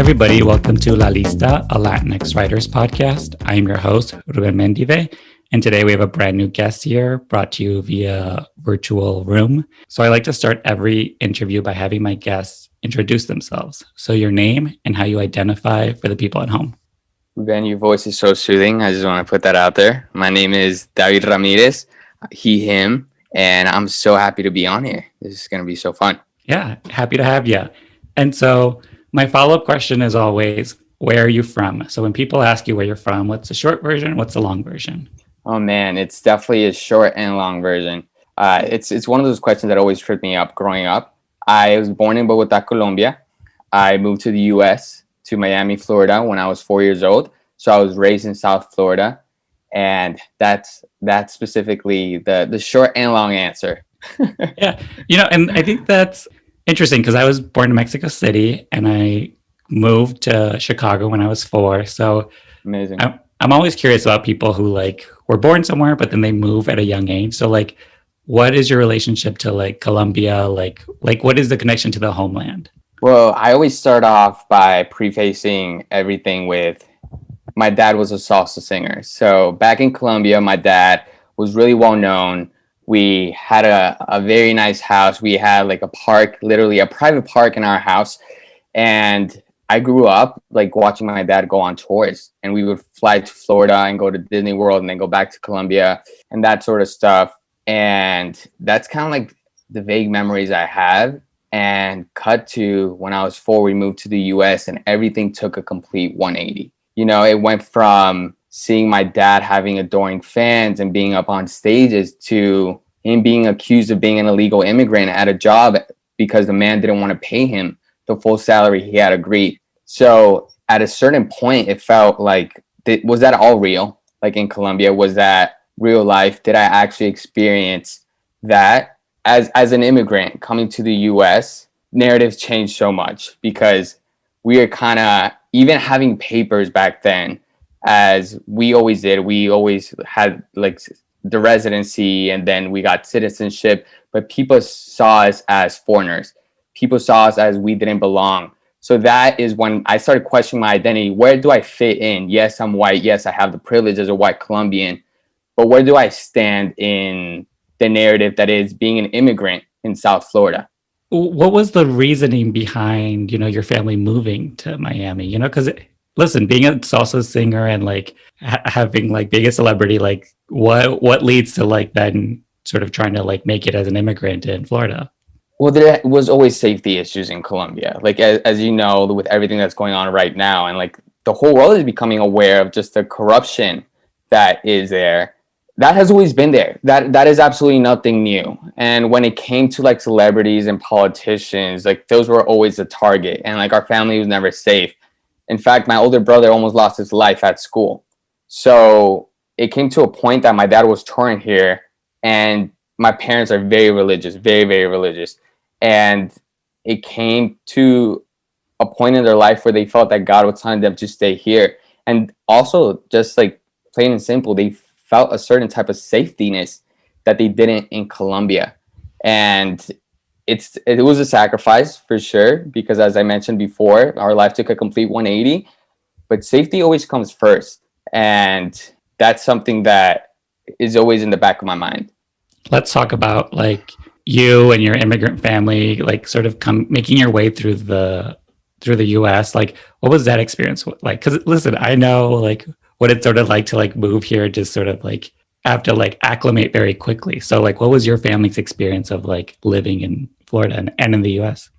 everybody. Welcome to La Lista, a LatinX writers podcast. I am your host, Ruben Mendive, and today we have a brand new guest here brought to you via virtual room. So I like to start every interview by having my guests introduce themselves. So your name and how you identify for the people at home. Ben, your voice is so soothing. I just want to put that out there. My name is David Ramirez, he, him, and I'm so happy to be on here. This is going to be so fun. Yeah, happy to have you. And so my follow-up question is always, where are you from? So when people ask you where you're from, what's the short version? What's the long version? Oh man, it's definitely a short and long version. It's one of those questions that always tripped me up growing up. I was born in Bogota, Colombia. I moved to the U.S. to Miami, Florida when I was 4 years old. So I was raised in South Florida, and that's specifically the short and long answer. Yeah, and I think that's interesting because I was born in Mexico City and I moved to Chicago when I was 4. So Amazing. I'm always curious about people who were born somewhere, but then they move at a young age. So what is your relationship to Colombia? What is the connection to the homeland? Well, I always start off by prefacing everything with my dad was a salsa singer. So back in Colombia, my dad was really well known. We had a very nice house. We had a park, literally a private park in our house. And I grew up watching my dad go on tours, and we would fly to Florida and go to Disney World and then go back to Colombia and that sort of stuff. And that's kind of the vague memories I have. And cut to when I was 4, we moved to the US and everything took a complete 180. It went from seeing my dad having adoring fans and being up on stages to him being accused of being an illegal immigrant at a job because the man didn't want to pay him the full salary he had agreed. So at a certain point, it felt was that all real? In Colombia, was that real life? Did I actually experience that? As an immigrant coming to the US, narratives changed so much because we are kind of, even having papers back then, as we always did, we always had the residency and then we got citizenship, but people saw us as foreigners. People saw us as we didn't belong. So that is when I started questioning my identity. Where do I fit in? Yes, I'm white. Yes, I have the privilege as a white Colombian, but where do I stand in the narrative that is being an immigrant in South Florida? What was the reasoning behind, your family moving to Miami? Because listen, being a salsa singer and having being a celebrity, what leads to then sort of trying to make it as an immigrant in Florida? Well, there was always safety issues in Colombia. As you know, with everything that's going on right now, and the whole world is becoming aware of just the corruption that is there. That has always been there. That is absolutely nothing new. And when it came to celebrities and politicians, those were always a target. And our family was never safe. In fact, my older brother almost lost his life at school. So it came to a point that my dad was touring here, and my parents are very religious, very, very religious. And it came to a point in their life where they felt that God was telling them to stay here. And also, just plain and simple, they felt a certain type of safetyness that they didn't in Colombia. And it was a sacrifice for sure, because as I mentioned before, our life took a complete 180, but safety always comes first. And that's something that is always in the back of my mind. Let's talk about you and your immigrant family, sort of making your way through the US. What was that experience like? Because listen, I know what it's sort of like to move here, just sort of have to acclimate very quickly. So what was your family's experience of living in Florida and in the US?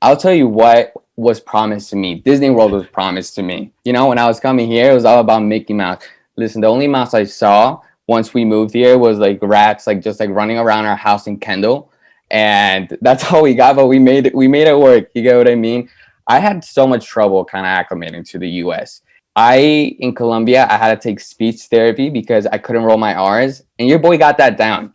I'll tell you what was promised to me. Disney World was promised to me. When I was coming here, it was all about Mickey Mouse. Listen, the only mouse I saw once we moved here was rats, just running around our house in Kendall. And that's all we got, but we made it work. You get what I mean? I had so much trouble kind of acclimating to the US. In Colombia, I had to take speech therapy because I couldn't roll my R's, and your boy got that down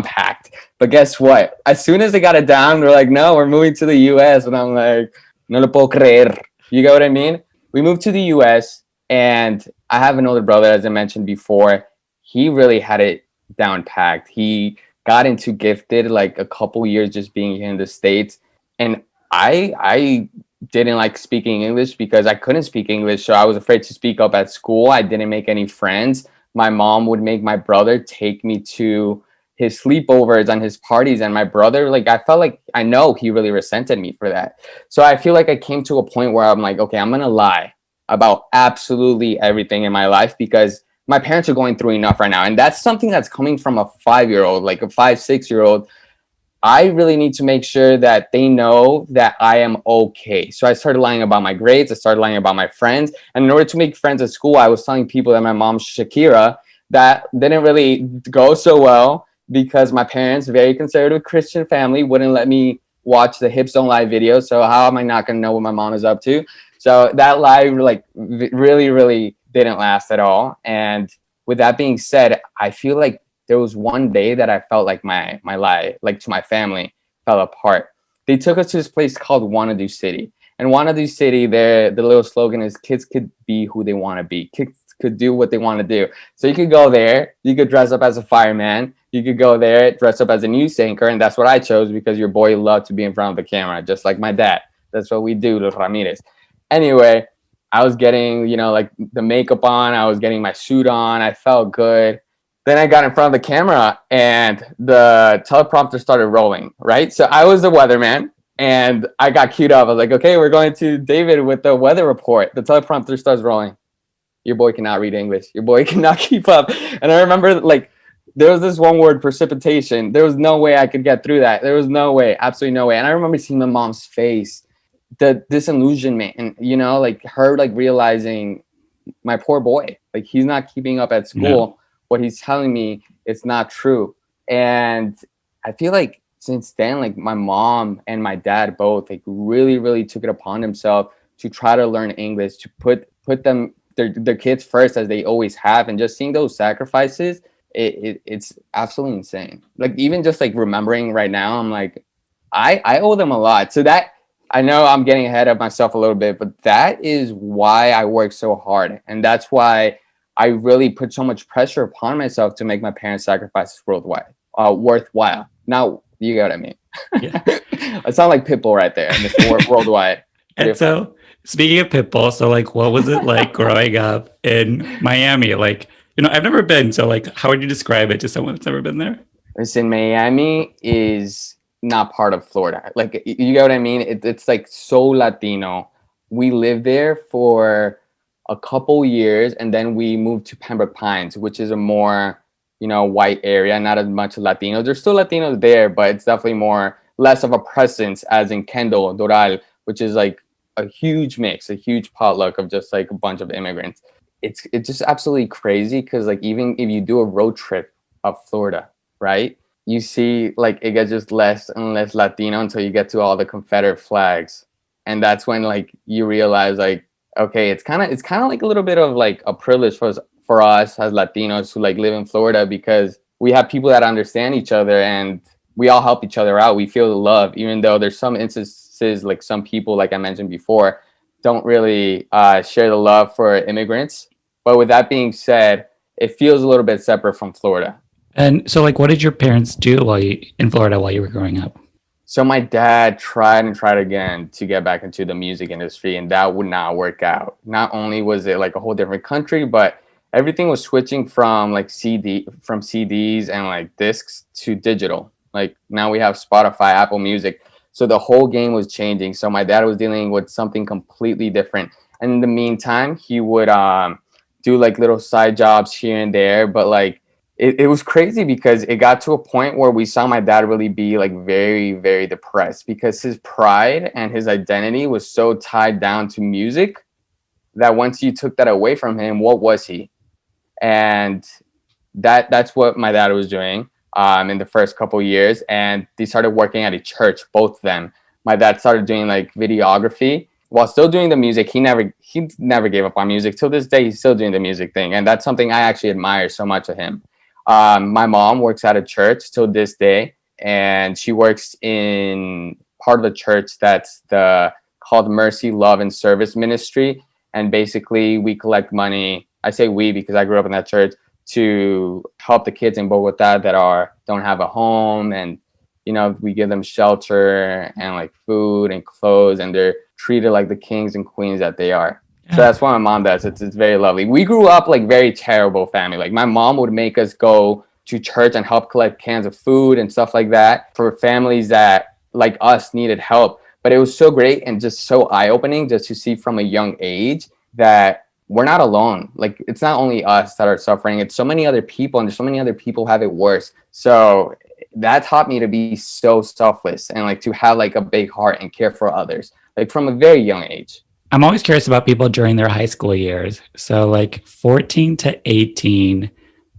packed. But guess what? As soon as they got it down, they're no, we're moving to the US. And I'm no lo puedo creer. You get what I mean? We moved to the US, and I have an older brother, as I mentioned before. He really had it down packed. He got into gifted a couple years just being here in the States. And I didn't like speaking English because I couldn't speak English. So I was afraid to speak up at school. I didn't make any friends. My mom would make my brother take me to his sleepovers and his parties. And my brother, like, I felt like I know he really resented me for that. So I feel like I came to a point where I'm like, okay, I'm going to lie about absolutely everything in my life because my parents are going through enough right now. And that's something that's coming from a 5-year-old, like a 5, 6-year-old. I really need to make sure that they know that I am okay. So I started lying about my grades. I started lying about my friends. And in order to make friends at school, I was telling people that my mom's Shakira. That didn't really go so well because my parents, very conservative Christian family, wouldn't let me watch the Hips Don't Lie video. So how am I not going to know what my mom is up to? So that lie like really, really didn't last at all. And with that being said, I feel like there was one day that I felt like my lie, like to my family, fell apart. They took us to this place called Wanna City. And Wanna City, the little slogan is kids could be who they want to be. Kids could do what they want to do. So you could go there, you could dress up as a fireman, you could go there, dress up as a news anchor, and that's what I chose because your boy loved to be in front of the camera, just like my dad. That's what we do, Los Ramirez. Anyway, I was getting, like the makeup on, I was getting my suit on, I felt good. Then I got in front of the camera and the teleprompter started rolling, right? So I was the weatherman and I got queued up. I was like, okay, we're going to David with the weather report. The teleprompter starts rolling. Your boy cannot read English. Your boy cannot keep up. And I remember like there was this one word, precipitation. There was no way I could get through that. There was no way, absolutely no way. And I remember seeing my mom's face, the disillusionment and, like her like realizing my poor boy, like he's not keeping up at school. No. What he's telling me, it's not true. And I feel like since then, like my mom and my dad both like really, really took it upon themselves to try to learn English, to put them their kids first as they always have. And just seeing those sacrifices, it's absolutely insane. Like even just like remembering right now, I'm like, I owe them a lot. So that I know I'm getting ahead of myself a little bit, but that is why I work so hard. And that's why I really put so much pressure upon myself to make my parents' sacrifices worthwhile. Now, you get what I mean. Yeah. I sound like Pitbull right there in this worldwide. And so, speaking of Pitbull, so like, what was it like growing up in Miami? Like, I've never been. So, like, how would you describe it to someone that's never been there? Listen, Miami is not part of Florida. Like, you get what I mean? It's like so Latino. We lived there for a couple years, and then we moved to Pembroke Pines, which is a more, white area, not as much Latinos. There's still Latinos there, but it's definitely less of a presence as in Kendall, Doral, which is like a huge mix, a huge potluck of just like a bunch of immigrants. It's just absolutely crazy because like even if you do a road trip of Florida, right? You see like it gets just less and less Latino until you get to all the Confederate flags. And that's when like you realize like, okay, it's kind of like a little bit of like a privilege for us as Latinos who like live in Florida because we have people that understand each other and we all help each other out. We feel the love, even though there's some instances like some people, like I mentioned before, don't really share the love for immigrants. But with that being said, it feels a little bit separate from Florida. And so, like, what did your parents do in Florida while you were growing up? So my dad tried and tried again to get back into the music industry, and that would not work out. Not only was it like a whole different country, but everything was switching from like CDs and like discs to digital. Like now we have Spotify, Apple Music. So the whole game was changing. So my dad was dealing with something completely different. And in the meantime, he would do like little side jobs here and there, but like it was crazy because it got to a point where we saw my dad really be like very, very depressed because his pride and his identity was so tied down to music that once you took that away from him, what was he? And that's what my dad was doing in the first couple of years. And they started working at a church, both of them. My dad started doing like videography while still doing the music. He never gave up on music. Till this day, he's still doing the music thing. And that's something I actually admire so much of him. My mom works at a church till this day, and she works in part of the church that's called Mercy, Love, and Service Ministry. And basically, we collect money. I say we because I grew up in that church to help the kids in Bogota that don't have a home, and we give them shelter and like food and clothes, and they're treated like the kings and queens that they are. So Yeah. that's what my mom does. It's very lovely. We grew up like very terrible family. Like my mom would make us go to church and help collect cans of food and stuff like that for families that like us needed help. But it was so great and just so eye-opening just to see from a young age that we're not alone. Like it's not only us that are suffering, it's so many other people, and there's so many other people have it worse. So that taught me to be so selfless and like to have like a big heart and care for others, like from a very young age. I'm always curious about people during their high school years. So, like 14 to 18,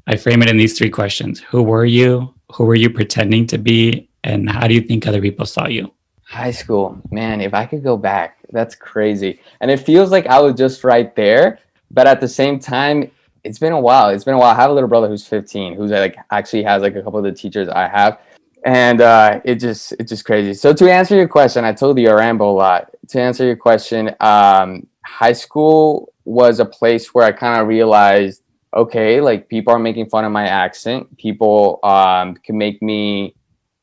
I frame it in these three questions. Who were you? Who were you pretending to be? And how do you think other people saw you? High school, man, if I could go back, that's crazy. And it feels like I was just right there, but at the same time, it's been a while. It's been a while. I have a little brother who's 15, who's like actually has like a couple of the teachers I have. And it's just crazy. So to answer your question, I told you I ramble a lot. To answer your question, high school was a place where I kind of realized, okay, like people are making fun of my accent. People can make me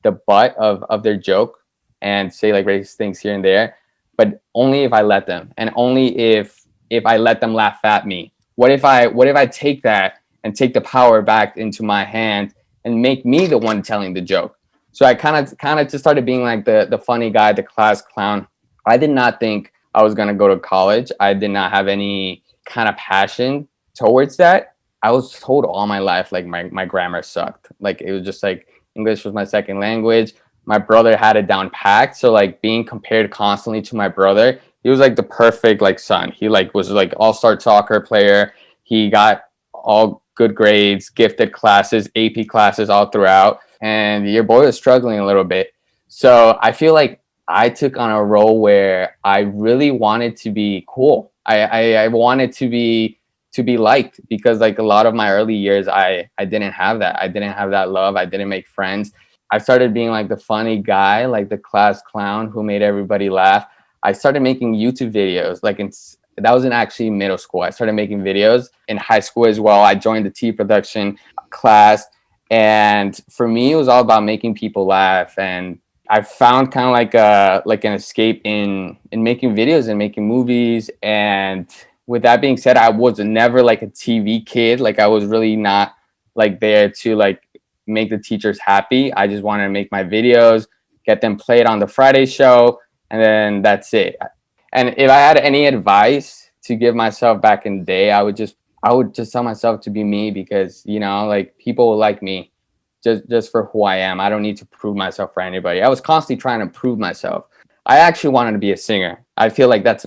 the butt of their joke and say like racist things here and there, but only if I let them, and only if I let them laugh at me. What if I take that and take the power back into my hand and make me the one telling the joke? So I kind of just started being like the funny guy, the class clown. I did not think I was gonna go to college. I did not have any kind of passion towards that. I was told all my life like my grammar sucked. Like it was just like English was my second language. My brother had it down packed. So like being compared constantly to my brother, he was like the perfect like son. He like was like all-star soccer player. He got all good grades, gifted classes, AP classes all throughout. And your boy was struggling a little bit. So I feel like I took on a role where I really wanted to be cool. I wanted to be liked, because like a lot of my early years, I didn't have that. I didn't have that love. I didn't make friends. I started being like the funny guy, like the class clown who made everybody laugh. I started making YouTube videos. That was in actually middle school. I started making videos in high school as well. I joined the tea production class, and for me, it was all about making people laugh. And I found kind of like an escape in making videos and making movies. And with that being said, I was never like a TV kid. Like I was really not like there to like make the teachers happy. I just wanted to make my videos, get them played on the Friday show, and then that's it. And if I had any advice to give myself back in the day, I would just tell myself to be me, because like people will like me just for who I am. I don't need to prove myself for anybody. I was constantly trying to prove myself. I actually wanted to be a singer. I feel like that's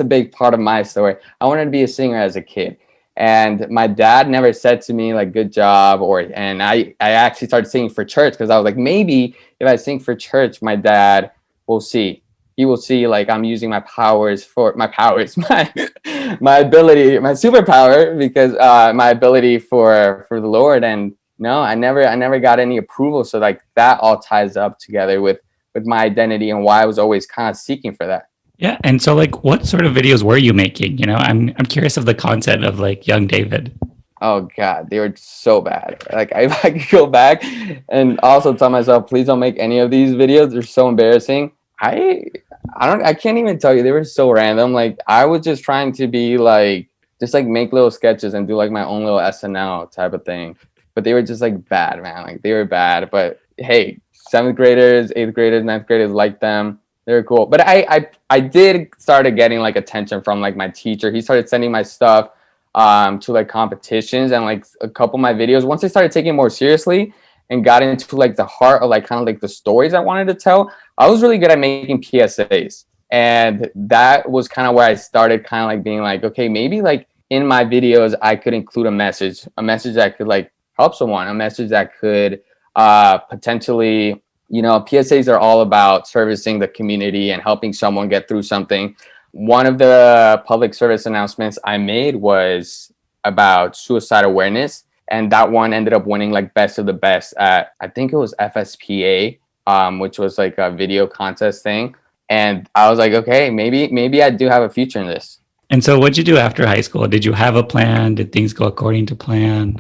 a big part of my story. I wanted to be a singer as a kid. And my dad never said to me like good job, and I actually started singing for church, because I was like, maybe if I sing for church, my dad will see. He will see like I'm using my powers for my powers, my ability, my superpower, because my ability for the Lord. And no, I never got any approval. So like that all ties up together with my identity and why I was always kind of seeking for that. Yeah. And so, like, what sort of videos were you making? I'm curious of the content of like young David. Oh God, they were so bad. Like if I could go back and also tell myself, please don't make any of these videos. They're so embarrassing. I I can't even tell you. They were so random. Like I was just trying to be like just like make little sketches and do like my own little SNL type of thing. But they were just like bad, man. Like they were bad. But hey, seventh graders, eighth graders, ninth graders liked them. They were cool. But I did started getting like attention from like my teacher. He started sending my stuff to like competitions, and like a couple of my videos, once I started taking it more seriously and got into like the heart of like kind of like the stories I wanted to tell, I was really good at making PSAs. And that was kind of where I started kind of like being like, okay, maybe like in my videos I could include a message that could like help someone, a message that could potentially, PSAs are all about servicing the community and helping someone get through something. One of the public service announcements I made was about suicide awareness, and that one ended up winning like best of the best at, I think it was FSPA, which was like a video contest thing. And I was like, okay, maybe I do have a future in this. And so, what'd you do after high school? Did you have a plan? Did things go according to plan?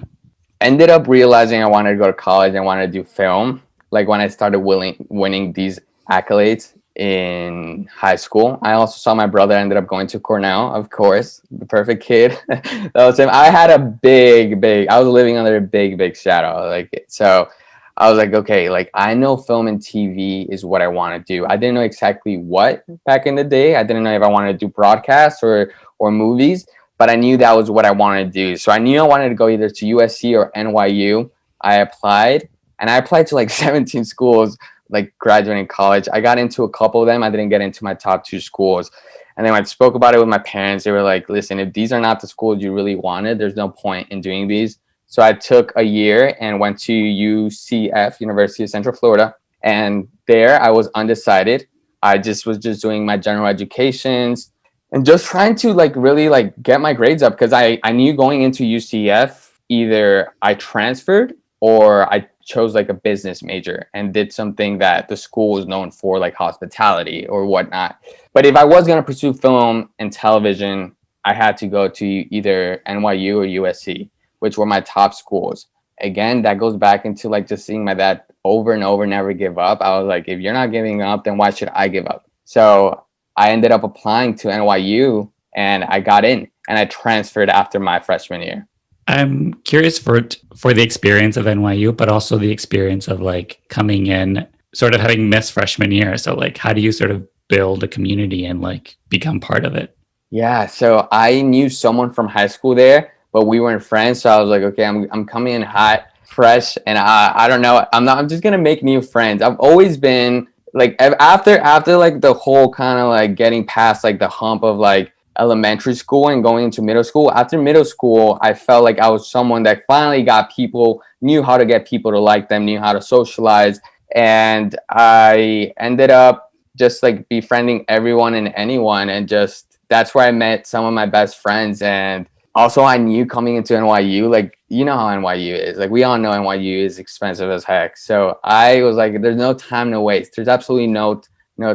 Ended up realizing I wanted to go to college and wanted to do film. Like when I started winning these accolades, in high school. I also saw my brother ended up going to Cornell, of course, the perfect kid. That was him. I had a big, I was living under a big shadow. Like, so I was like, okay, like I know film and TV is what I want to do. I didn't know exactly what back in the day. I didn't know if I wanted to do broadcasts or movies, but I knew that was what I wanted to do. So I knew I wanted to go either to USC or NYU. I applied, and I applied to like 17 schools, like graduating college. I got into a couple of them. I didn't get into my top two schools. And then when I spoke about it with my parents, they were like, listen, if these are not the schools you really wanted, there's no point in doing these. So I took a year and went to UCF, University of Central Florida. And there I was undecided. I just was just doing my general educations and just trying to like really like get my grades up, because I knew going into UCF, either I transferred or I chose like a business major and did something that the school was known for, like hospitality or whatnot. But if I was going to pursue film and television, I had to go to either NYU or USC, which were my top schools. Again, that goes back into like just seeing my dad over and over, never give up. I was like, if you're not giving up, then why should I give up? So I ended up applying to NYU and I got in, and I transferred after my freshman year. I'm curious for the experience of NYU, but also the experience of like coming in, sort of having missed freshman year. So like, how do you sort of build a community and like become part of it? Yeah, so I knew someone from high school there, but we weren't friends. So I was like, okay, I'm coming in hot, fresh, and I don't know. I'm just gonna make new friends. I've always been like after like the whole kind of like getting past like the hump of like elementary school and going into middle school. After middle school, I felt like I was someone that finally got people, knew how to get people to like them, knew how to socialize, and I ended up just like befriending everyone and anyone, and just that's where I met some of my best friends. And also I knew coming into NYU, like, you know how NYU is, like we all know NYU is expensive as heck. So I was like, there's no time to waste. There's absolutely no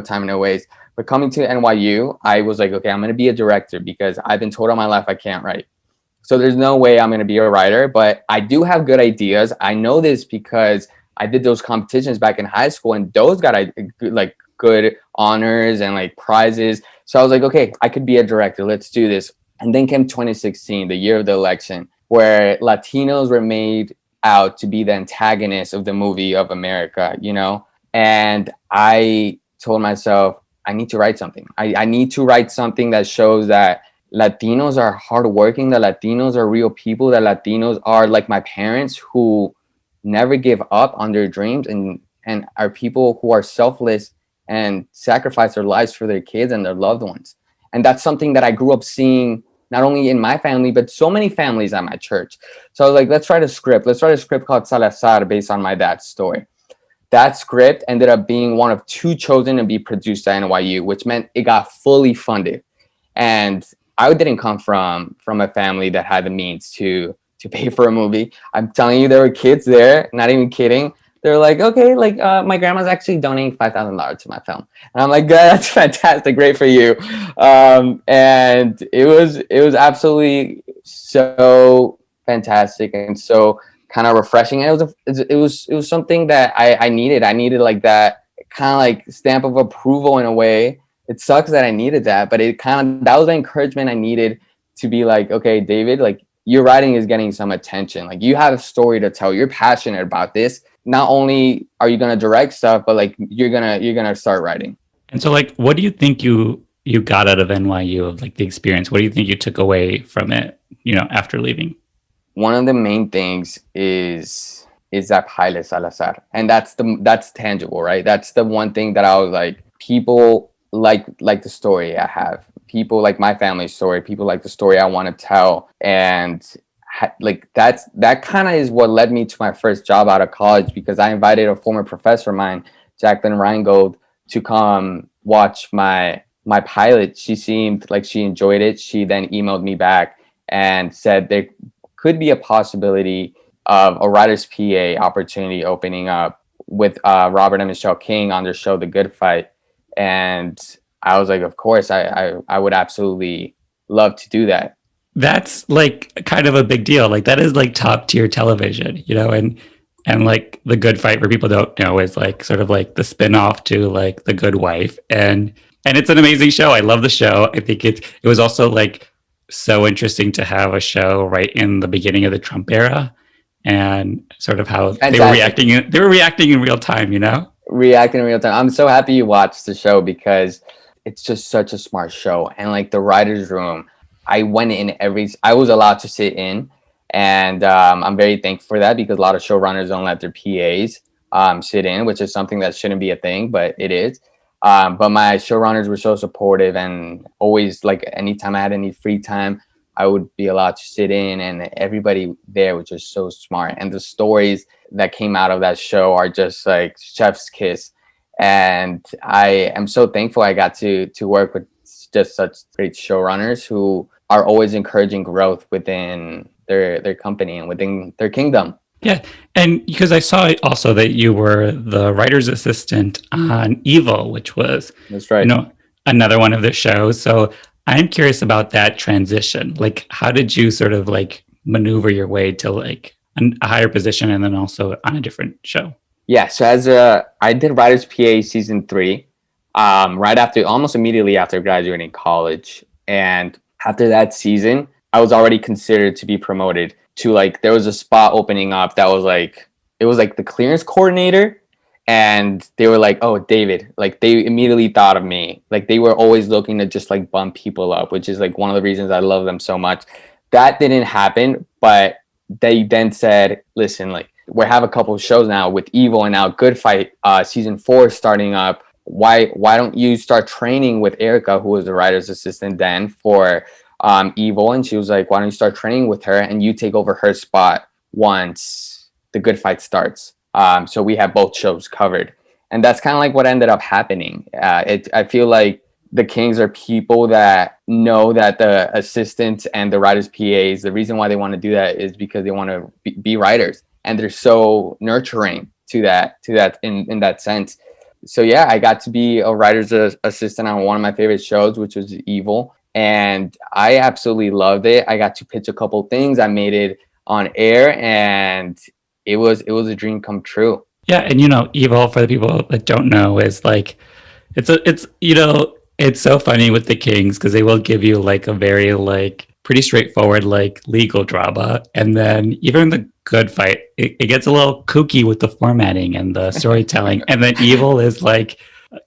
time to waste. But coming to NYU, I was like, okay, I'm going to be a director, because I've been told all my life I can't write. So there's no way I'm going to be a writer, but I do have good ideas. I know this because I did those competitions back in high school, and those got like good honors and like prizes. So I was like, okay, I could be a director. Let's do this. And then came 2016, the year of the election, where Latinos were made out to be the antagonists of the movie of America, you know? And I told myself, I need to write something. I need to write something that shows that Latinos are hardworking, that Latinos are real people, that Latinos are like my parents who never give up on their dreams, and are people who are selfless and sacrifice their lives for their kids and their loved ones. And that's something that I grew up seeing not only in my family, but so many families at my church. So I was like, let's write a script. Let's write a script called Salazar based on my dad's story. That script ended up being one of two chosen to be produced at NYU, which meant it got fully funded. And I didn't come from a family that had the means to pay for a movie. I'm telling you, there were kids there, not even kidding. They're like, okay, like my grandma's actually donating $5,000 to my film, and I'm like, that's fantastic, great for you. And it was absolutely so fantastic and so kind of refreshing. And it was something that I needed. I needed like that kind of like stamp of approval in a way. It sucks that I needed that, but it kind of, that was the encouragement I needed to be like, okay, David, like your writing is getting some attention. Like you have a story to tell. You're passionate about this. Not only are you gonna direct stuff, but like you're gonna start writing. And so like, what do you think you got out of NYU, of like the experience? What do you think you took away from it, you know, after leaving? One of the main things is that Haile Salazar, and that's tangible, right? That's the one thing that I was like, people like the story I have. People like my family's story. People like the story I want to tell, and like that kind of is what led me to my first job out of college, because I invited a former professor of mine, Jacqueline Reingold, to come watch my pilot. She seemed like she enjoyed it. She then emailed me back and said there could be a possibility of a writer's PA opportunity opening up with Robert and Michelle King on their show, The Good Fight. And I was like, of course, I would absolutely love to do that. That's like kind of a big deal. Like that is like top tier television, you know, and And like The Good Fight, for people don't know, is like sort of like the spin-off to like The Good Wife. And it's an amazing show. I love the show. I think it was also like so interesting to have a show right in the beginning of the Trump era, and sort of how Fantastic. they were reacting in real time, you know? Reacting in real time. I'm so happy you watched the show because it's just such a smart show. And like the writer's room, I went in I was allowed to sit in. And I'm very thankful for that because a lot of showrunners don't let their PAs sit in, which is something that shouldn't be a thing, but it is. But my showrunners were so supportive and always, like, anytime I had any free time, I would be allowed to sit in, and everybody there was just so smart. And the stories that came out of that show are just like chef's kiss. And I am so thankful I got to work with just such great showrunners who are always encouraging growth within their company and within their kingdom. Yeah, and because I saw also that you were the writer's assistant on Evil, which was, That's you right. know, another one of the shows. So I'm curious about that transition. Like, how did you sort of like maneuver your way to like a higher position and then also on a different show? Yeah, so I did Writers PA season 3, right after, almost immediately after graduating college, and after that season, I was already considered to be promoted to, like, there was a spot opening up that was like, it was like the clearance coordinator, and they were like, oh, David, like they immediately thought of me. Like they were always looking to just like bump people up, which is like one of the reasons I love them so much. That didn't happen, but they then said, listen, like we have a couple of shows now with Evil and now Good Fight season 4 starting up. Why don't you start training with Erica, who was the writer's assistant then for Evil? And she was like, why don't you start training with her and you take over her spot once the Good Fight starts. So we have both shows covered. And that's kind of like what ended up happening. I feel like the Kings are people that know that the assistants and the writers PAs, the reason why they want to do that is because they want to be writers, and they're so nurturing to that in that sense. So yeah, I got to be a writer's assistant on one of my favorite shows, which was Evil, and I absolutely loved it. I got to pitch a couple things. I made it on air, and it was a dream come true. Yeah, and Evil, for the people that don't know, is like it's so funny with the Kings because they will give you like a very like pretty straightforward like legal drama, and then even the Good Fight, it gets a little kooky with the formatting and the storytelling, and then Evil is like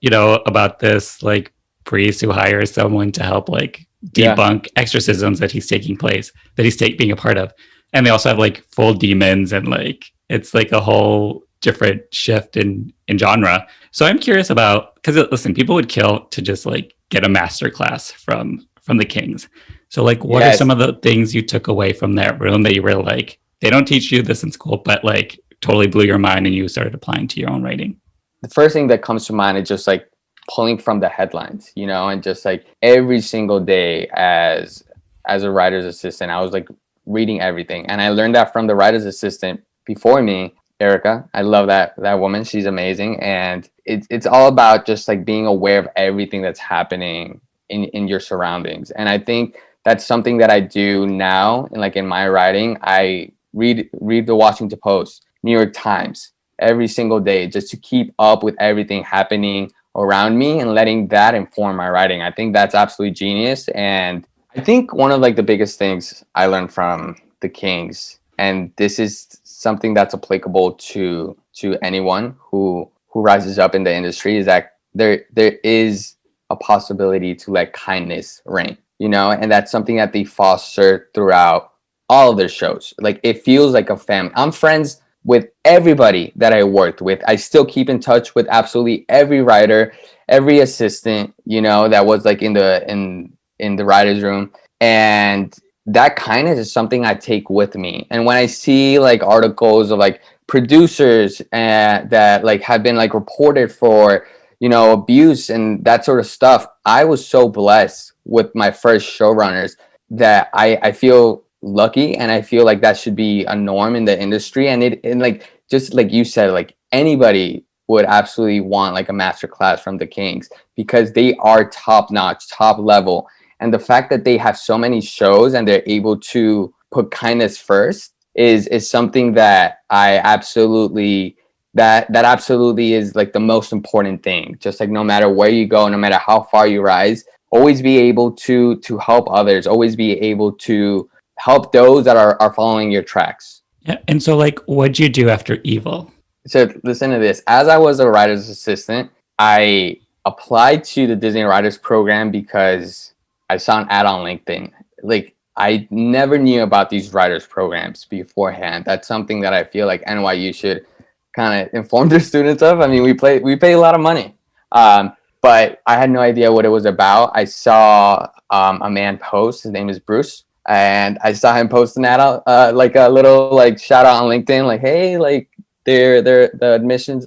about this like priest who hires someone to help like Yeah. debunk exorcisms that he's being a part of, and they also have like full demons, and like it's like a whole different shift in genre. So I'm curious about, because listen, people would kill to just like get a master class from the Kings. So like, what are Yes. some of the things you took away from that room that you were like, they don't teach you this in school, but like totally blew your mind and you started applying to your own writing? The first thing that comes to mind is just like pulling from the headlines, and just like every single day as a writer's assistant, I was like reading everything, and I learned that from the writer's assistant before me, Erica. I love that woman. She's amazing, and it's all about just like being aware of everything that's happening in your surroundings. And I think that's something that I do now, and like in my writing, I read the Washington Post, New York Times every single day just to keep up with everything happening around me and letting that inform my writing. I think that's absolutely genius. And I think one of like the biggest things I learned from the Kings, and this is something that's applicable to anyone who rises up in the industry, is that there is a possibility to let kindness reign, and that's something that they foster throughout all of their shows. Like it feels like a family. I'm friends with everybody that I worked with. I still keep in touch with absolutely every writer, every assistant, that was like in the writer's room. And that kindness is something I take with me. And when I see like articles of like producers that like have been like reported for, abuse and that sort of stuff, I was so blessed with my first showrunners that I feel lucky, and I feel like that should be a norm in the industry. And like just like you said, like anybody would absolutely want like a master class from the Kings because they are top notch, top level. And the fact that they have so many shows and they're able to put kindness first is something that I absolutely that absolutely is like the most important thing. Just like no matter where you go, no matter how far you rise, always be able to help others, always be able to help those that are following your tracks. Yeah. And so like what'd you do after Evil? So listen to this. As I was a writer's assistant, I applied to the Disney Writers Program because I saw an ad on LinkedIn. Like I never knew about these writers programs beforehand. That's something that I feel like NYU should kind of inform their students of. I mean, we pay a lot of money, but I had no idea what it was about. I saw a man post. His name is Bruce, and I saw him post an ad out, like a little like shout out on LinkedIn, like, hey, like the admissions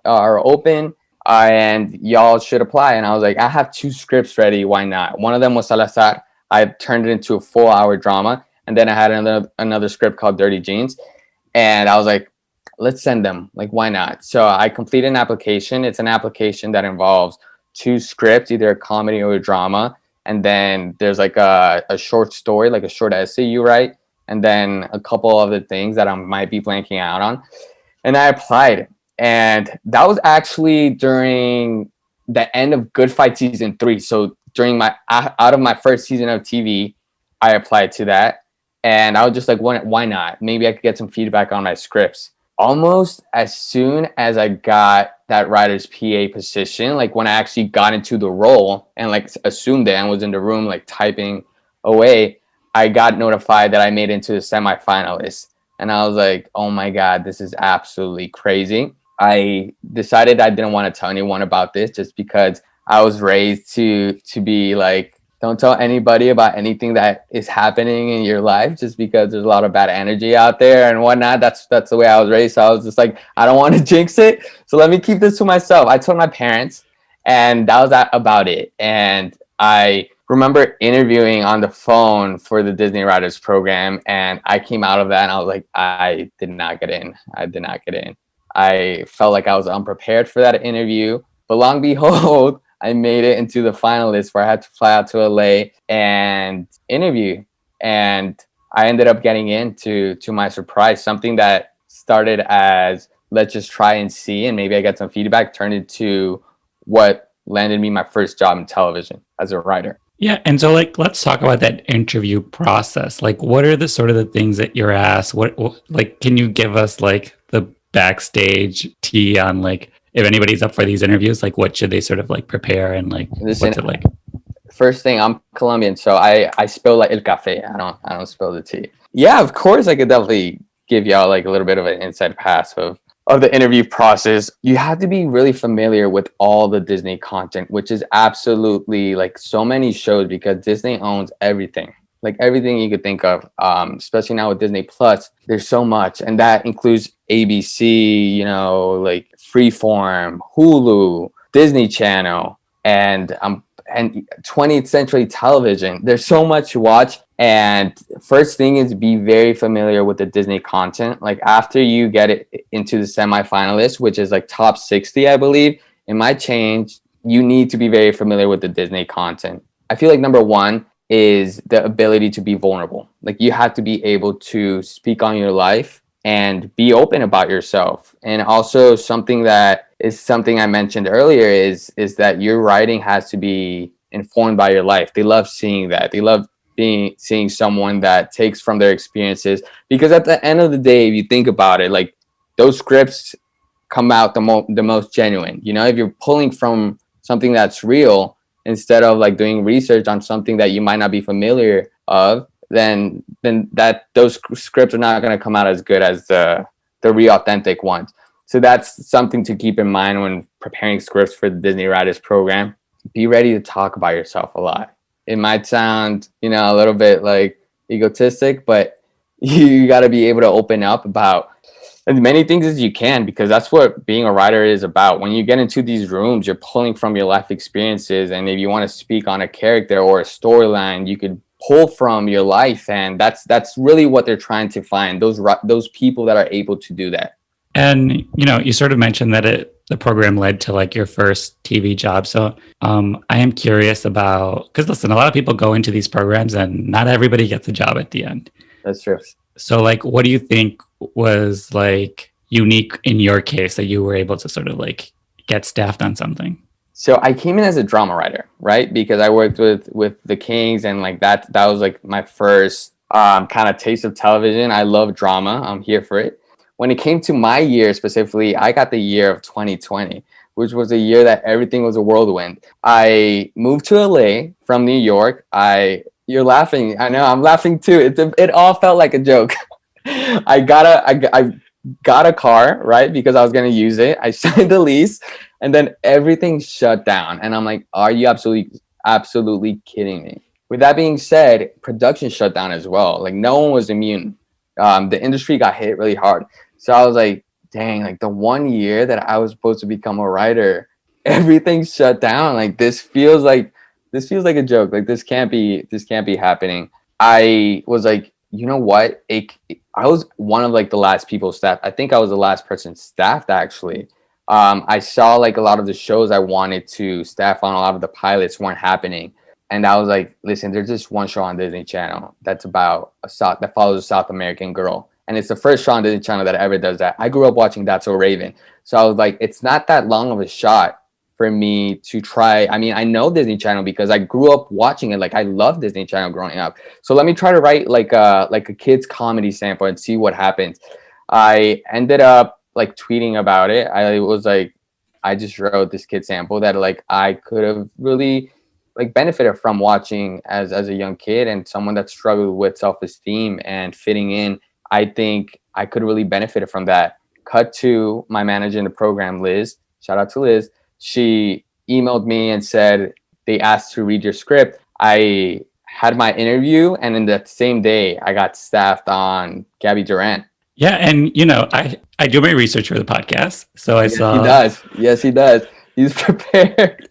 are open, and y'all should apply. And I was like, I have 2 scripts ready. Why not? One of them was Salazar. I turned it into a 4-hour drama, and then I had another script called Dirty Jeans, and I was like, let's send them. Like, why not? So I completed an application. It's an application that involves 2 scripts, either a comedy or a drama, and then there's like a short story, like a short essay you write, and then a couple other things that I might be blanking out on. And I applied, and that was actually during the end of Good Fight season 3. So during my out of my first season of TV, I applied to that, and I was just like, why not? Maybe I could get some feedback on my scripts. Almost as soon as I got that writer's PA position, like when I actually got into the role and like assumed it and was in the room like typing away, I got notified that I made it into the semifinalists. And I was like, oh my God, this is absolutely crazy. I decided I didn't want to tell anyone about this just because I was raised to be like, don't tell anybody about anything that is happening in your life just because there's a lot of bad energy out there and whatnot. That's the way I was raised. So I was just like, I don't want to jinx it. So let me keep this to myself. I told my parents, and that was about it. And I remember interviewing on the phone for the Disney Writers Program, and I came out of that and I was like, I did not get in. I did not get in. I felt like I was unprepared for that interview, but long and behold, I made it into the finalists where I had to fly out to LA and interview. And I ended up getting in to my surprise. Something that started as let's just try and see, and maybe I get some feedback, turned into what landed me my first job in television as a writer. Yeah. And so like let's talk about that interview process. Like what are the sort of the things that you're asked? What like can you give us like the backstage tea on like if anybody's up for these interviews, like what should they sort of like prepare and like Listen, what's it like? first thing, I'm Colombian, so I spill like el café. I don't spill the tea. Yeah, of course I could definitely give y'all like a little bit of an inside pass of the interview process. You have to be really familiar with all the Disney content, which is absolutely like so many shows because Disney owns everything. Like everything you could think of, especially now with Disney Plus, there's so much, and that includes ABC, you know, like Freeform, Hulu, Disney Channel, and 20th Century Television. There's so much to watch, and first thing is be very familiar with the Disney content. Like after you get it into the semifinalists, which is like top 60, I believe, it might change. You need to be very familiar with the Disney content. I feel like number one is the ability to be vulnerable. Like you have to be able to speak on your life and be open about yourself. And also something that is something I mentioned earlier is that your writing has to be informed by your life. They love seeing that. They love seeing someone that takes from their experiences, because at the end of the day, if you think about it, like those scripts come out the most genuine. You know, if you're pulling from something that's real, instead of like doing research on something that you might not be familiar of, then that those scripts are not going to come out as good as the real authentic ones. So that's something to keep in mind when preparing scripts for the Disney Writers Program. Be ready to talk about yourself a lot. It might sound, you know, a little bit like egotistic, but you got to be able to open up about as many things as you can, because that's what being a writer is about. When you get into these rooms, you're pulling from your life experiences, and if you want to speak on a character or a storyline, you could pull from your life, and that's really what they're trying to find, those people that are able to do that. And you know, you sort of mentioned that the program led to like your first TV job. So I am curious about, because listen, a lot of people go into these programs and not everybody gets a job at the end. That's true. So like, what do you think was like unique in your case that you were able to sort of like get staffed on something? So I came in as a drama writer, right? Because I worked with the Kings, and like that was like my first kind of taste of television. I love drama. I'm here for it. When it came to my year specifically, I got the year of 2020, which was a year that everything was a whirlwind. I moved to LA from New York. You're laughing. I know I'm laughing too. It all felt like a joke. I got a car, right? Because I was gonna use it. I signed the lease, and then everything shut down. And I'm like, are you absolutely kidding me? With that being said, production shut down as well. Like no one was immune. The industry got hit really hard. So I was like, dang, like the 1 year that I was supposed to become a writer, everything shut down. Like this feels like a joke. Like this can't be happening. I was like, you know what? I was one of like the last people staffed. I think I was the last person staffed actually. I saw like a lot of the shows I wanted to staff on, a lot of the pilots weren't happening. And I was like, listen, there's just one show on Disney Channel that's about that follows a South American girl. And it's the first show on Disney Channel that ever does that. I grew up watching That's So Raven. So I was like, it's not that long of a shot for me to try. I mean, I know Disney Channel because I grew up watching it. Like I love Disney Channel growing up. So let me try to write like a kids comedy sample and see what happens. I ended up like tweeting about it. I was like, I just wrote this kid sample that like I could have really like benefited from watching as a young kid and someone that struggled with self-esteem and fitting in. I think I could really benefit from that. Cut to my manager in the program, Liz. Shout out to Liz. She emailed me and said they asked to read your script. I had my interview, and in that same day, I got staffed on Gabby Durant. Yeah, and you know, I do my research for the podcast, so I Yes, he saw does. Yes, he does. He's prepared.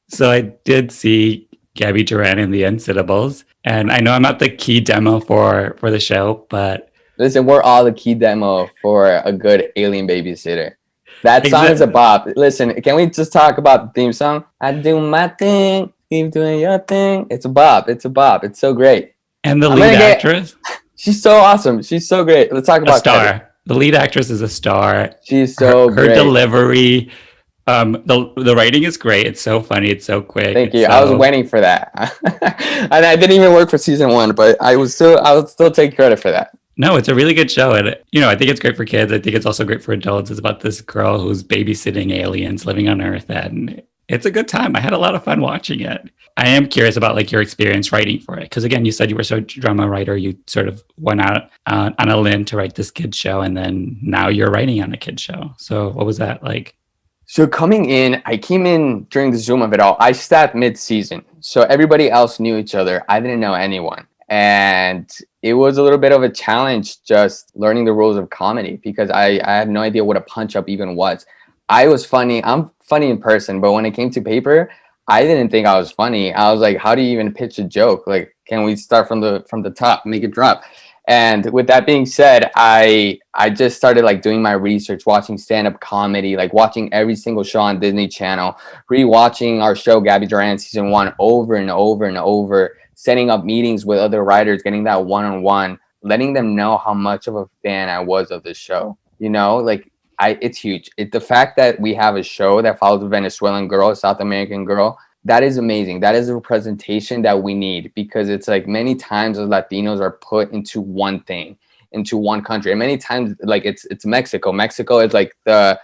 so I did see Gabby Duran in the Unsittables, and I know I'm not the key demo for the show, but Listen, we're all the key demo for a good alien babysitter. That song is a exactly. bop. Listen, can we just talk about the theme song? I do my thing, keep doing your thing. It's a bop. It's a bop. It's so great. And the I'm lead gonna get. actress, She's so awesome. She's so great. Let's talk a about credit. star. The lead actress is a star. She's Her so her great. delivery, the writing is great. It's so funny. It's so quick. Thank It's you. I was so waiting for that, and I didn't even work for season one, but I would still take credit for that. no, it's a really good show, and you know, I think it's great for kids. I think it's also great for adults. It's about this girl who's babysitting aliens living on Earth, and it's a good time. I had a lot of fun watching it. I am curious about like your experience writing for it, because again, you said you were a drama writer. You sort of went out on a limb to write this kids show, and then now you're writing on a kids show. So, what was that like? So coming in, I came in during the Zoom of it all. I staffed mid-season, so everybody else knew each other. I didn't know anyone, and it was a little bit of a challenge just learning the rules of comedy because I had no idea what a punch-up even was. I was funny. I'm funny in person, but when it came to paper, I didn't think I was funny. I was like, how do you even pitch a joke? Like, can we start from the top, make it drop? And with that being said, I just started like doing my research, watching stand-up comedy, like watching every single show on Disney Channel, rewatching our show Gabby Durant season one over and over and over, setting up meetings with other writers, getting that one-on-one, letting them know how much of a fan I was of the show. You know, like it's huge. The fact that we have a show that follows a Venezuelan girl, a South American girl, that is amazing. That is a representation that we need because it's like many times as Latinos are put into one thing, into one country. And many times like it's Mexico. Mexico is like the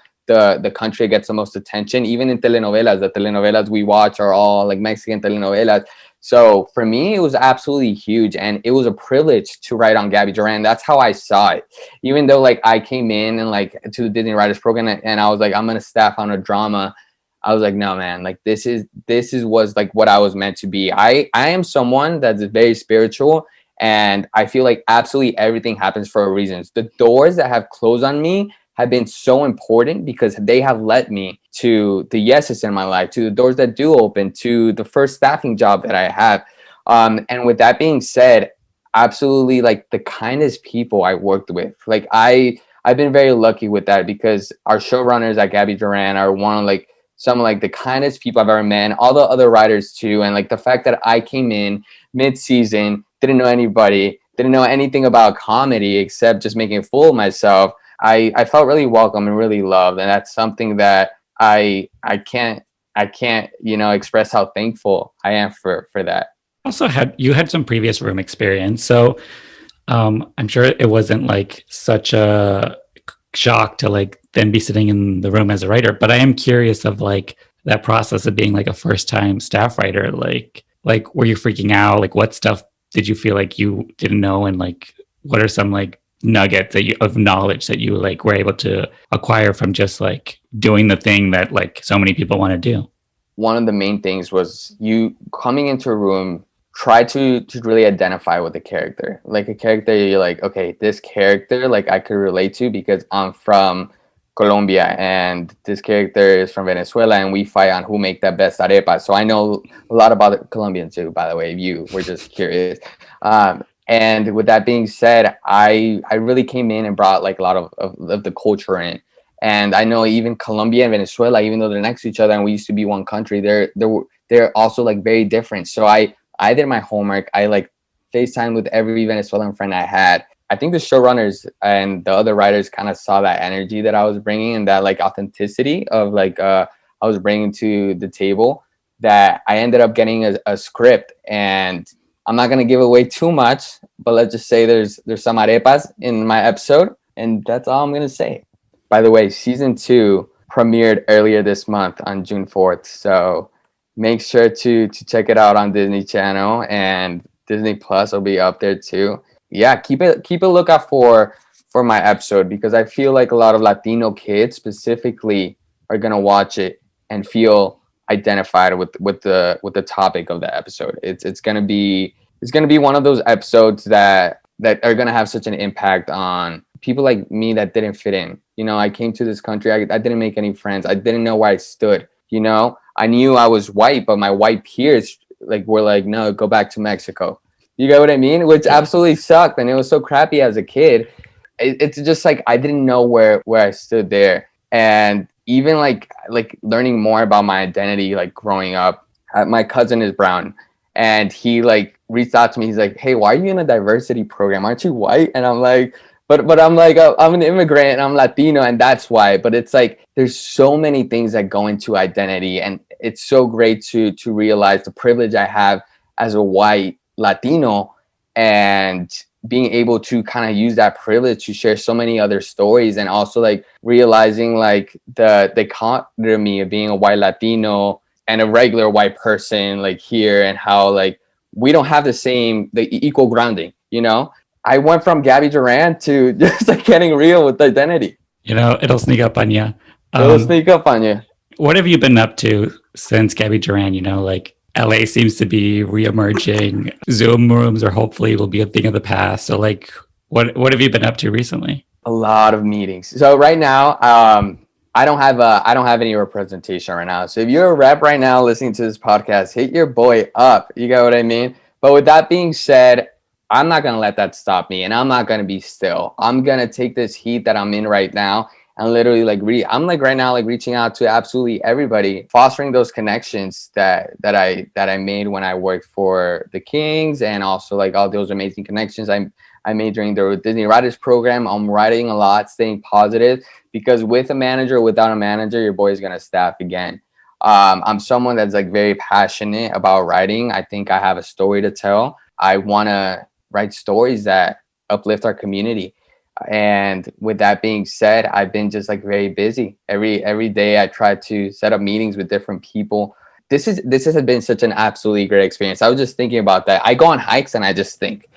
country that gets the most attention. Even in telenovelas, the telenovelas we watch are all like Mexican telenovelas. So for me, it was absolutely huge. And it was a privilege to write on Gabby Duran. That's how I saw it. Even though like I came in and like to the Disney Writers Program and I was like, I'm gonna staff on a drama. I was like, no, man, like this was like what I was meant to be. I am someone that's very spiritual, and I feel like absolutely everything happens for a reason. The doors that have closed on me have been so important because they have led me to the yeses in my life, to the doors that do open, to the first staffing job that I have. And with that being said, absolutely like the kindest people I worked with. Like I've been very lucky with that because our showrunners at Gabby Duran are one of like some of like the kindest people I've ever met, and all the other writers too. And like the fact that I came in mid-season, didn't know anybody, didn't know anything about comedy except just making a fool of myself, I felt really welcome and really loved. And that's something that I can't, express how thankful I am for that. Also, had some previous room experience, so I'm sure it wasn't like such a shock to like then be sitting in the room as a writer. But I am curious of like that process of being like a first time staff writer. Like were you freaking out? Like what stuff did you feel like you didn't know, and like what are some like nuggets of knowledge that you like were able to acquire from just like doing the thing that like so many people want to do? One of the main things was you coming into a room, try to really identify with the character. Like a character you're like, okay, this character like I could relate to because I'm from Colombia and this character is from Venezuela and we fight on who make the best arepas. So I know a lot about the Colombian too, by the way, if you were just curious. And with that being said, I really came in and brought like a lot of the culture in. And I know even Colombia and Venezuela, even though they're next to each other and we used to be one country, they're also like very different. So I did my homework. I like FaceTime with every Venezuelan friend I had. I think the showrunners and the other writers kind of saw that energy that I was bringing and that like authenticity of like I was bringing to the table, that I ended up getting a script. And I'm not gonna give away too much, but let's just say there's some arepas in my episode, and that's all I'm gonna say. By the way, season 2 premiered earlier this month on June 4th. So make sure to check it out on Disney Channel, and Disney Plus will be up there too. Yeah, keep a lookout for my episode, because I feel like a lot of Latino kids specifically are gonna watch it and feel identified with the topic of the episode. It's gonna be one of those episodes that are gonna have such an impact on people like me that didn't fit in. I came to this country, I didn't make any friends, I didn't know where I stood. I knew I was white, but my white peers like were like, no, go back to Mexico. You get what I mean? Which absolutely sucked, and it was so crappy as a kid. It's just like I didn't know where I stood there. And even like learning more about my identity, like growing up, my cousin is brown, and he like reached out to me. He's like, hey, why are you in a diversity program? Aren't you white? And I'm like, but I'm like, I'm an immigrant and I'm Latino, and that's why. But it's like there's so many things that go into identity, and it's so great to realize the privilege I have as a white Latino, and being able to kind of use that privilege to share so many other stories, and also like realizing like the dichotomy of being a white Latino and a regular white person like here, and how like we don't have the equal grounding. I went from Gabby Duran to just like getting real with identity. It'll sneak up on you. It'll sneak up on you. What have you been up to since Gabby Duran? Like LA seems to be reemerging. Zoom rooms are hopefully will be a thing of the past. So like, what have you been up to recently? A lot of meetings. So right now, I don't have any representation right now. So if you're a rep right now listening to this podcast, hit your boy up. You got what I mean? But with that being said, I'm not gonna let that stop me, and I'm not gonna be still. I'm gonna take this heat that I'm in right now and literally like I'm like right now like reaching out to absolutely everybody, fostering those connections that I made when I worked for the Kings, and also like all those amazing connections I made during the Disney Writers Program. I'm writing a lot, staying positive, because with a manager, without a manager, your boy is gonna staff again. I'm someone that's like very passionate about writing. I think I have a story to tell. I wanna write stories that uplift our community. And with that being said, I've been just like very busy. Every day I try to set up meetings with different people. This has been such an absolutely great experience. I was just thinking about that. I go on hikes and I just think,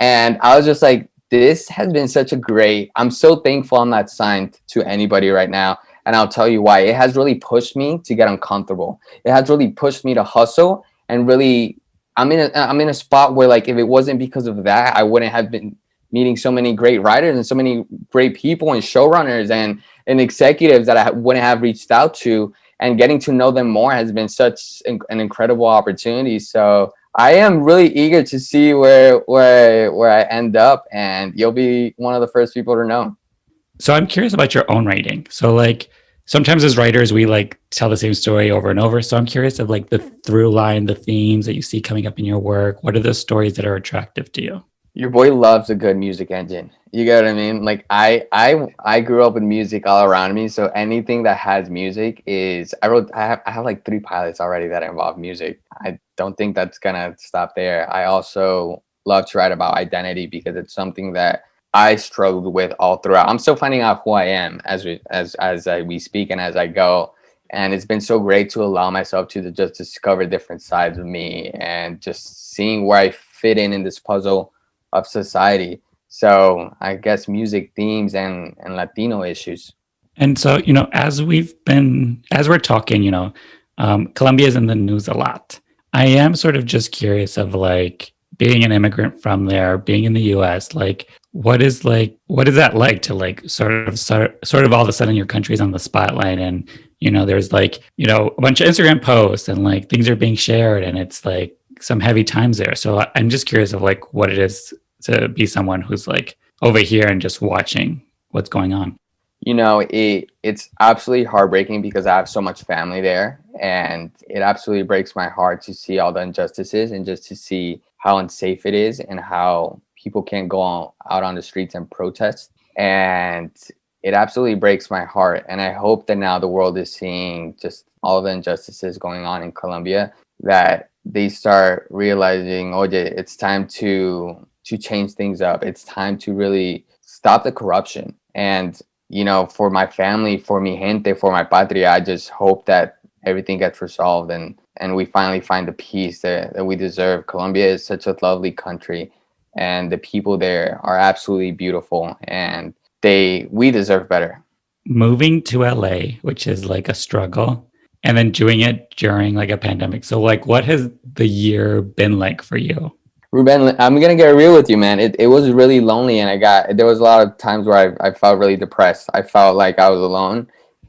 and I was just like, this has been such a great, I'm so thankful I'm not signed to anybody right now. And I'll tell you why. It has really pushed me to get uncomfortable. It has really pushed me to hustle, and really I'm in a spot where like if it wasn't because of that, I wouldn't have been meeting so many great writers and so many great people and showrunners and executives that I wouldn't have reached out to, and getting to know them more has been such an incredible opportunity. So I am really eager to see where I end up, and you'll be one of the first people to know. So I'm curious about your own writing. So like sometimes as writers, we like tell the same story over and over. So I'm curious of like the through line, the themes that you see coming up in your work. What are the stories that are attractive to you? Your boy loves a good music engine. You get what I mean? Like I grew up with music all around me, so anything that has music is I have like 3 pilots already that involve music. I don't think that's gonna stop there. I also love to write about identity because it's something that I struggled with all throughout. I'm still finding out who I am we speak and as I go. And it's been so great to allow myself to just discover different sides of me and just seeing where I fit in this puzzle of society. So I guess music themes and Latino issues. And so, as we're talking, Colombia is in the news a lot. I am sort of just curious of like being an immigrant from there, being in the US, like what is that like to like sort of all of a sudden your country's on the spotlight and there's like, a bunch of Instagram posts and like things are being shared and it's like some heavy times there. So I'm just curious of like what it is to be someone who's like over here and just watching what's going on. It's absolutely heartbreaking because I have so much family there, and it absolutely breaks my heart to see all the injustices and just to see how unsafe it is and how people can't go out on the streets and protest. And it absolutely breaks my heart. And I hope that now the world is seeing just all the injustices going on in Colombia, that they start realizing, oh, it's time to change things up. It's time to really stop the corruption. And for my family, for mi gente, for my patria, I just hope that everything gets resolved and we finally find the peace that we deserve. Colombia is such a lovely country, and the people there are absolutely beautiful, and we deserve better. Moving to LA, which is like a struggle, and then doing it during like a pandemic. So like what has the year been like for you? Ruben, I'm gonna get real with you, man. It was really lonely, and there was a lot of times where I felt really depressed. I felt like I was alone.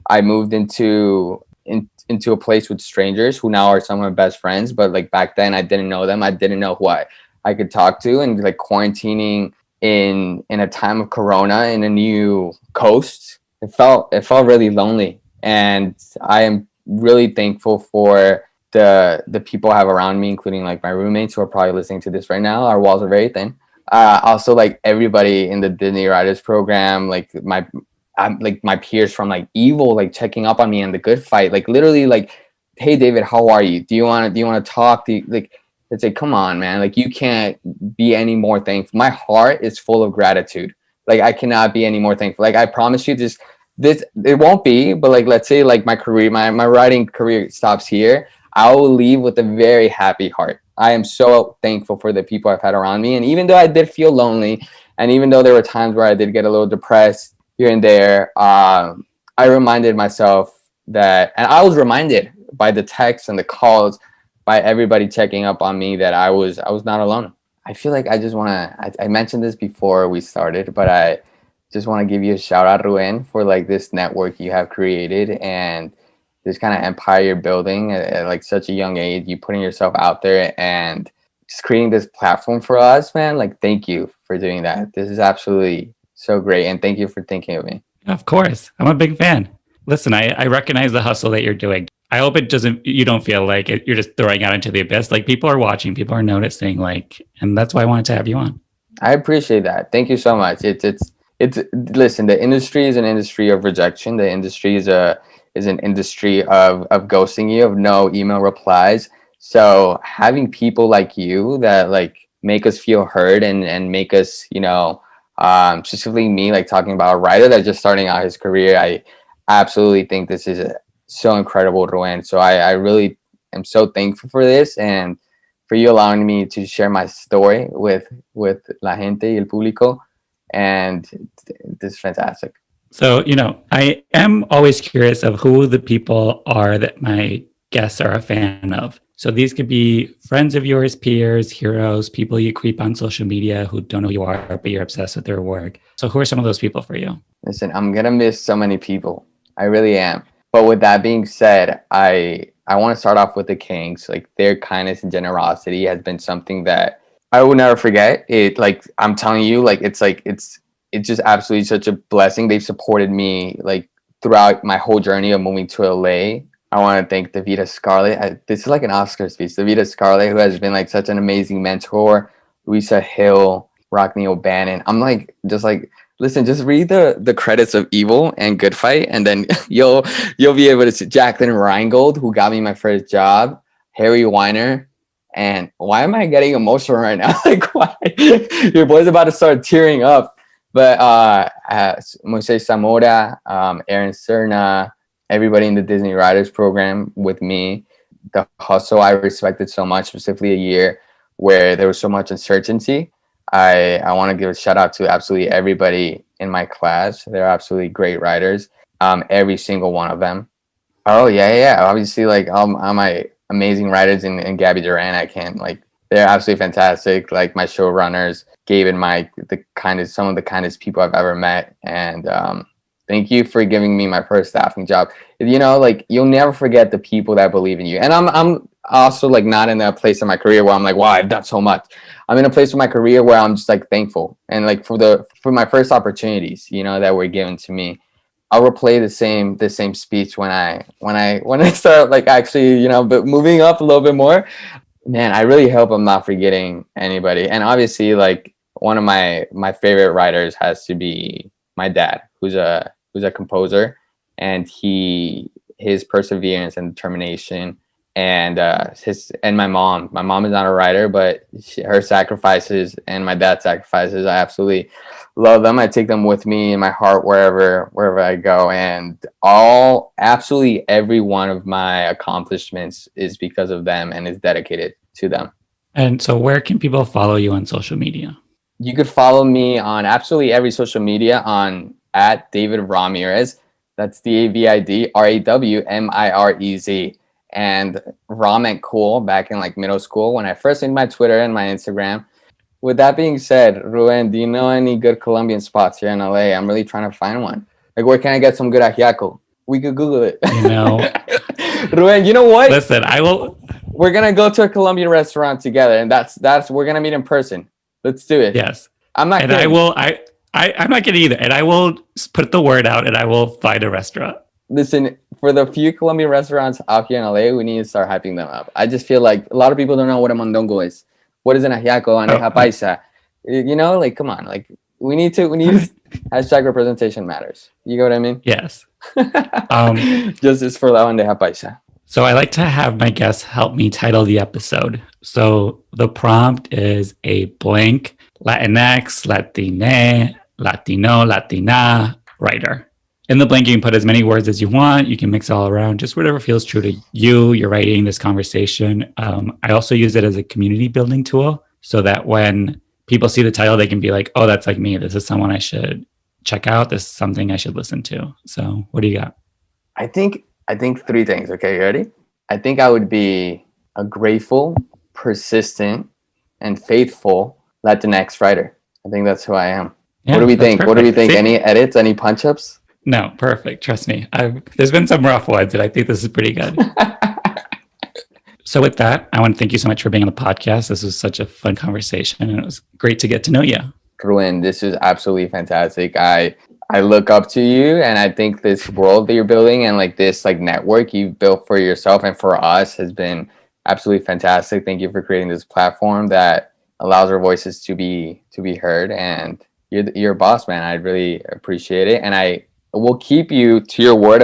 I moved into a place with strangers who now are some of my best friends, but like back then I didn't know them. I didn't know who I could talk to, and like quarantining in a time of Corona in a new coast, it felt really lonely, and I am really thankful for the people I have around me, including like my roommates who are probably listening to this right now. Our walls are very thin. Also, like everybody in the Disney Writers program, like my peers from like Evil, like checking up on me in the Good Fight, like literally like, hey David, how are you? Do you want to talk? Like it's like, come on, man, like you can't be any more thankful. My heart is full of gratitude. Like I cannot be any more thankful. Like I promise you, this it won't be, but like let's say like my career, my writing career stops here, I will leave with a very happy heart. I am so thankful for the people I've had around me. And even though I did feel lonely, and even though there were times where I did get a little depressed here and there, I reminded myself and I was reminded by the texts and the calls, by everybody checking up on me, that I was not alone. I feel like I just want to, I mentioned this before we started, but I just want to give you a shout out, Ruben, for like this network you have created and this kind of empire you're building at like such a young age. You putting yourself out there and just creating this platform for us, man. Like, thank you for doing that. This is absolutely so great, and thank you for thinking of me. Of course, I'm a big fan. Listen, I recognize the hustle that you're doing. I hope you don't feel like you're just throwing out into the abyss. Like people are watching, people are noticing, like, and that's why I wanted to have you on. I appreciate that. Thank you so much. It's listen, the industry is an industry of rejection. The industry is an industry of ghosting you, of no email replies. So having people like you that like make us feel heard and make us, specifically me, like talking about a writer that's just starting out his career, I absolutely think this is so incredible, Ruben. So I really am so thankful for this, and for you allowing me to share my story with la gente y el público, and this is fantastic. So, I am always curious of who the people are that my guests are a fan of. So these could be friends of yours, peers, heroes, people you creep on social media who don't know who you are, but you're obsessed with their work. So who are some of those people for you? Listen, I'm gonna miss so many people. I really am. But with that being said, I want to start off with the Kings. Like their kindness and generosity has been something that I will never forget. It like I'm telling you, it's just absolutely such a blessing. They've supported me like throughout my whole journey of moving to LA. I want to thank Davida Scarlett. This is like an Oscar speech. Davida Scarlett, who has been like such an amazing mentor. Luisa Hill, Rock Neil Bannon. I'm like, just like, listen, just read the credits of Evil and Good Fight, and then you'll be able to see Jacqueline Reingold, who got me my first job, Harry Weiner. And why am I getting emotional right now? Like, why? Your boy's about to start tearing up. But Moises Zamora, Aaron Cerna, everybody in the Disney Writers Program with me. The hustle I respected so much, specifically a year where there was so much uncertainty. I want to give a shout out to absolutely everybody in my class. They're absolutely great writers. Every single one of them. Oh yeah. Obviously, like all my amazing writers and Gabby Duran. I can't like they're absolutely fantastic. Like my showrunners, Gabe and Mike, some of the kindest people I've ever met. And thank you for giving me my first staffing job. You know, like you'll never forget the people that believe in you. And I'm also like not in a place in my career where I'm like, wow, I've done so much. I'm in a place in my career where I'm just like thankful and like for my first opportunities, you know, that were given to me. I'll replay the same speech when I start like actually, you know, but moving up a little bit more. Man, I really hope I'm not forgetting anybody. And obviously, like one of my favorite writers has to be my dad, who's a composer, and his perseverance and determination, and my mom. My mom is not a writer, but her sacrifices and my dad's sacrifices, I absolutely love them. I take them with me in my heart wherever I go, and absolutely every one of my accomplishments is because of them and is dedicated to them. And so where can people follow you on social media? You could follow me on absolutely every social media on at David Ramirez. That's DAVID RAWMIREZ. And Ramen Cool back in like middle school when I first made my Twitter and my Instagram. With that being said, Ruben, do you know any good Colombian spots here in LA? I'm really trying to find one. Like, where can I get some good ajiaco? We could Google it. You know, Ruben, you know what? listen, I will. We're gonna go to a Colombian restaurant together, and that's we're gonna meet in person. Let's do it. Yes, I'm not and kidding. I will. I'm not kidding either. And I will put the word out, and I will find a restaurant. Listen, for the few Colombian restaurants out here in LA, we need to start hyping them up. I just feel like a lot of people don't know what a mondongo is. What is an ajiaco, bandeja paisa? You know, like come on, like we need hashtag representation matters. You know what I mean? Yes. Justice for la bandeja paisa. So I like to have my guests help me title the episode. So the prompt is a blank Latinx, Latine, Latino, Latina writer. In the blank, you can put as many words as you want. You can mix it all around, just whatever feels true to you. You're writing this conversation. I also use it as a community building tool so that when people see the title, they can be like, oh, that's like me. This is someone I should check out. This is something I should listen to. So what do you got? I think three things. Okay, you ready? I think I would be a grateful, persistent, and faithful Latinx writer. I think that's who I am. Yeah, what do we think? Perfect. What do we think? See? Any edits? Any punch-ups? No, perfect. Trust me. There's been some rough ones, and I think this is pretty good. So with that, I want to thank you so much for being on the podcast. This was such a fun conversation, and it was great to get to know you. Ruben, this is absolutely fantastic. I look up to you, and I think this world that you're building and like this like network you've built for yourself and for us has been absolutely fantastic. Thank you for creating this platform that allows our voices to be heard. And you're a boss, man. I really appreciate it, and I will keep you to your word